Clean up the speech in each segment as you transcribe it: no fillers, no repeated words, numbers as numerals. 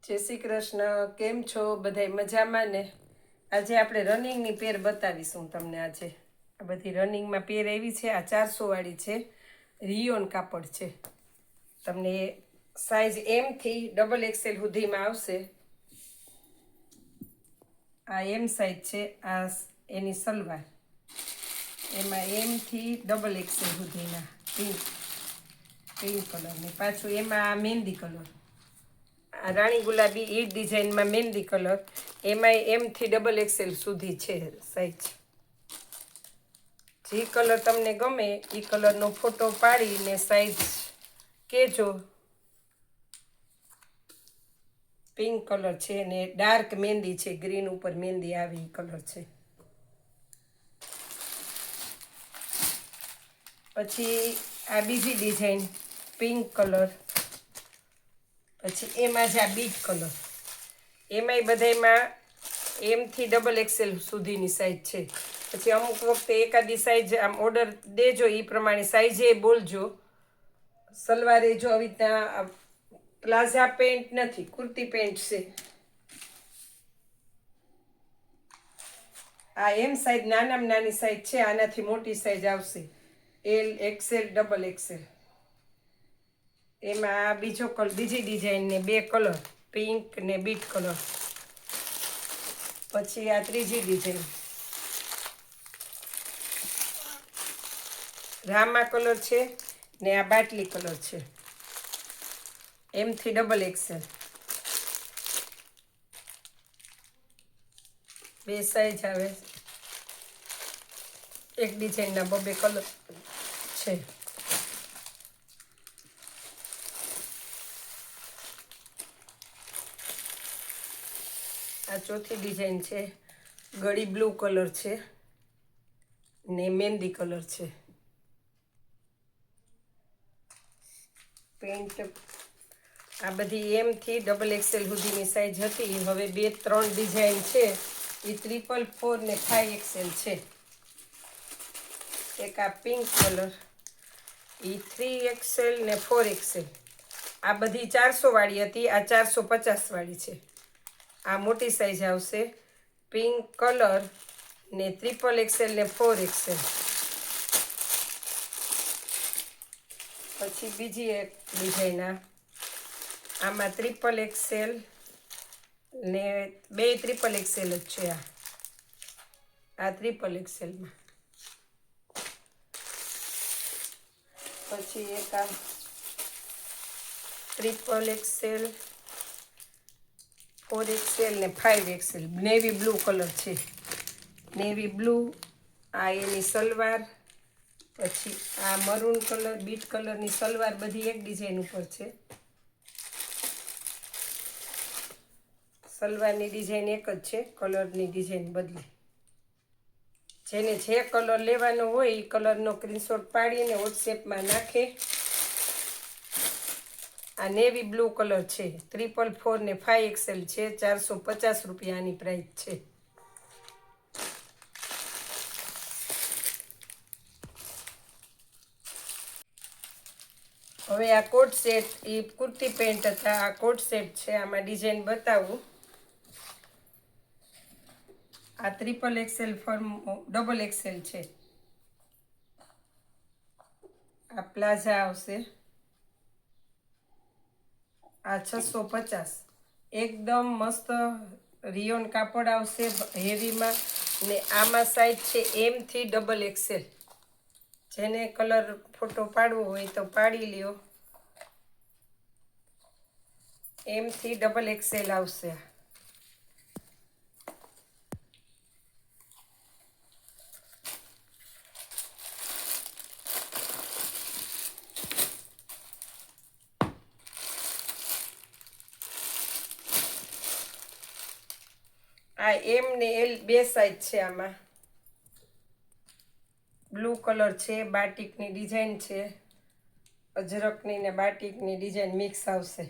જય શ્રી કૃષ્ણ. કેમ છો બધાય? મજામાં ને? આજે આપણે રનિંગની પેર બતાવીશું તમને. આજે આ બધી રનિંગમાં પેર એવી છે. આ 400 વાળી છે, રિયોન કાપડ છે. તમને સાઈઝ એમ થી ડબલ એક્સેલ સુધીમાં આવશે. આ એમ સાઈઝ છે. આ એની સલવાર, એમાં એમ થી ડબલ એક્સેલ સુધીના પિંક કલરની. પાછું એમાં આ મહેંદી કલર, આ રાણી ગુલાબી એ ડિઝાઇનમાં મહેંદી કલર, એમાંય એમથી ડબલ એક્સેલ સુધી છે સાઈઝ. જે કલર તમને ગમે એ કલરનો ફોટો પાડીને સાઈઝ કહેજો. પિંક કલર છે ને ડાર્ક મહેંદી છે, ગ્રીન ઉપર મહેંદી આવી કલર છે. પછી આ બીજી ડિઝાઇન પિંક કલર. પછી એમાં જ આ બીટ કલર, એમાંય બધામાં એમથી ડબલ એક્સેલ સુધીની સાઈઝ છે. પછી અમુક વખતે એકાદી સાઈઝ આમ ઓર્ડર દેજો, એ પ્રમાણે સાઈઝે બોલજો. સલવારે જો આવી રીતના પ્લાઝા પેન્ટ નથી, કુર્તી પેન્ટ છે. આ એમ સાઈઝ નાનામાં નાની સાઈઝ છે, આનાથી મોટી સાઈઝ આવશે એલ એક્સેલ ડબલ એક્સેલ. એમાં બીજો કલર, બીજી ડિઝાઇન ને બે કલર, પિંક ને બીટ કલર. પછી આ ત્રીજી ડિઝાઇન રામા કલર છે ને આ બાટલી કલર છે, એમથી ડબલ એક્સેલ. બે સાઈઝ આવે, એક ડિઝાઇનના બબે કલર છે. આ ચોથી ડિઝાઇન છે, ગળી બ્લુ કલર છે ને મહેંદી કલર છે. પેન્ટ આ બધી એમથી ડબલ એક્સેલ સુધીની સાઈઝ હતી. હવે બે ત્રણ ડિઝાઇન છે, એ 444 ને 5 એક્સેલ છે. એક આ પિંક કલર, એ 3 એક્સેલ ને 4 એક્સેલ. આ બધી 400 વાળી હતી, આ 450 વાળી છે. આ મોટી સાઈઝ આવશે, પિંક કલર ને 3 એક્સેલ ને 4 એક્સેલ. પછી બીજી એક ડિઝાઇન, આમાં 3 એક્સેલ ને બે 3 એક્સેલ જ છે. આ 3 એક્સેલમાં. પછી એક આ 3 એક્સેલ, 4 એક્સેલ ને 5 એક્સેલ. નેવી બ્લુ કલર છે, નેવી બ્લુ. આ એની સલવાર. પછી આ મરૂન કલર, બીટ કલરની સલવાર. બધી એક ડિઝાઇન ઉપર છે. સલવારની ડિઝાઇન એક જ છે, કલરની ડિઝાઇન બદલી. જેને જે કલર લેવાનો હોય એ કલરનો સ્ક્રીનશોટ પાડીને વોટ્સએપમાં નાખે. આ નેવી બ્લુ કલર છે, 444 ને 5 એક્સેલ છે, 450 રૂપિયાની પ્રાઇસ છે. હવે આ કોટ સેટ, એ કુર્તી પેન્ટ હતા, આ કોટ સેટ છે. આમાં ડિઝાઇન બતાવું. આ 3 એક્સેલ ફોર્મ ડબલ એક્સેલ છે. આ પ્લાઝા આવશે. આ 650, એકદમ મસ્ત રિયોન કાપડ આવશે હેવીમાં. ને આમાં સાઈઝ છે એમથી ડબલ એક્સેલ. જેને કલર ફોટો પાડવો હોય તો પાડી લ્યો. એમથી ડબલ એક્સેલ આવશે. આ એમ ને એલ બે સાઈઝ છે. આમાં બ્લુ કલર છે, બાટિકની ડિઝાઇન છે, અજરકની ને બાટિકની ડિઝાઇન મિક્સ આવશે.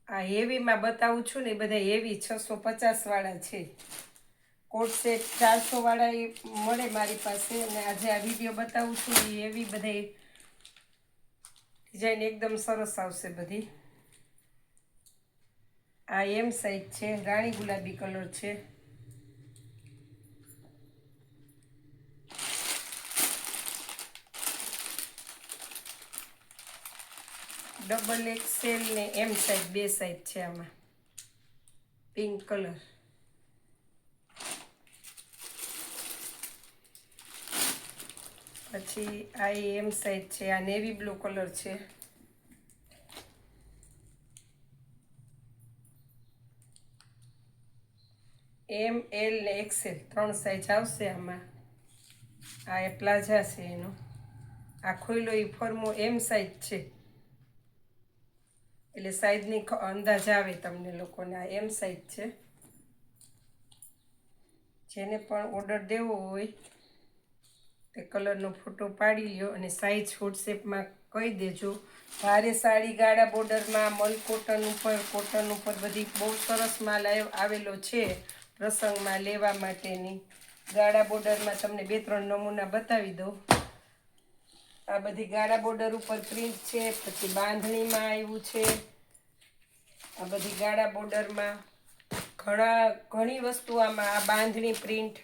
આ હેવીમાં બતાવું છું ને, એ બધા હેવી 650 વાળા છે. કોટ સેટ 400 વાળા એ મળે મારી પાસે. અને આજે આ વિડીયો બતાવું છું એ એવી બધી ડિઝાઇન એકદમ સરસ આવશે બધી. આ એમ સાઈઝ છે, રાણી ગુલાબી કલર છે. ડબલ XL ને એમ સાઈઝ 2 સાઈઝ છે આમાં. Pink colour. પછી આ એમ સાઈઝ છે, આ નેવી બ્લુ કલર છે. એમ એલ ને XL 3 સાઈઝ આવશે આમાં. આ એ પ્લાઝા છે એનો. આ ખોઈલો એ ફોર્મો એમ સાઈઝ છે, એટલે સાઈઝની અંદાજ આવે તમને લોકોને. આ એમ સાઈઝ છે. જેને પણ ઓર્ડર દેવો હોય તે કલરનો ફોટો પાડી લ્યો અને સાઈઝ વોટ્સએપમાં કહી દેજો. ભારે સાડી ગાળા બોર્ડરમાં મલ કોટન ઉપર બધી બહુ સરસ માલ આવેલો છે પ્રસંગમાં લેવા માટેની. ગાળા બોર્ડરમાં તમને 2-3 નમૂના બતાવી દઉં. આ બધી ગાળા બોર્ડર ઉપર પ્રિન્ટ છે. પછી બાંધણીમાં આવ્યું છે. આ બધી ગાળા બોર્ડરમાં ઘણી વસ્તુ આમાં. આ બાંધણી પ્રિન્ટ,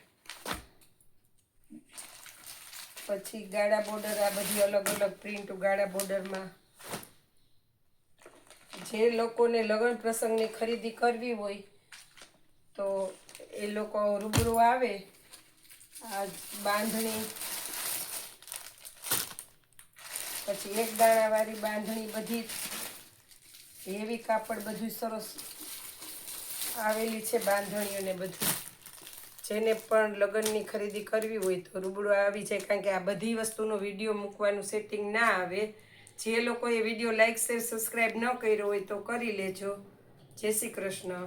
પછી ગાળા બોર્ડર, આ બધી અલગ અલગ પ્રિન્ટ ગાળા બોર્ડરમાં. જે લોકોને લગ્ન પ્રસંગની ખરીદી કરવી હોય તો એ લોકો રૂબરૂ આવે. આ બાંધણી, પછી એક દાણાવાળી બાંધણી, બધી હેવી કાપડ બધું સરસ આવેલી છે બાંધણીઓને બધું. જેને પણ લગ્નની ખરીદી કરવી હોય તો રૂબરૂ આવી જાય, કારણ કે આ બધી વસ્તુનો વિડીયો મૂકવાનું સેટિંગ ના આવે. જે લોકોએ વિડીયો લાઈક શેર સબસ્ક્રાઈબ ન કર્યો હોય તો કરી લેજો. જય શ્રી કૃષ્ણ.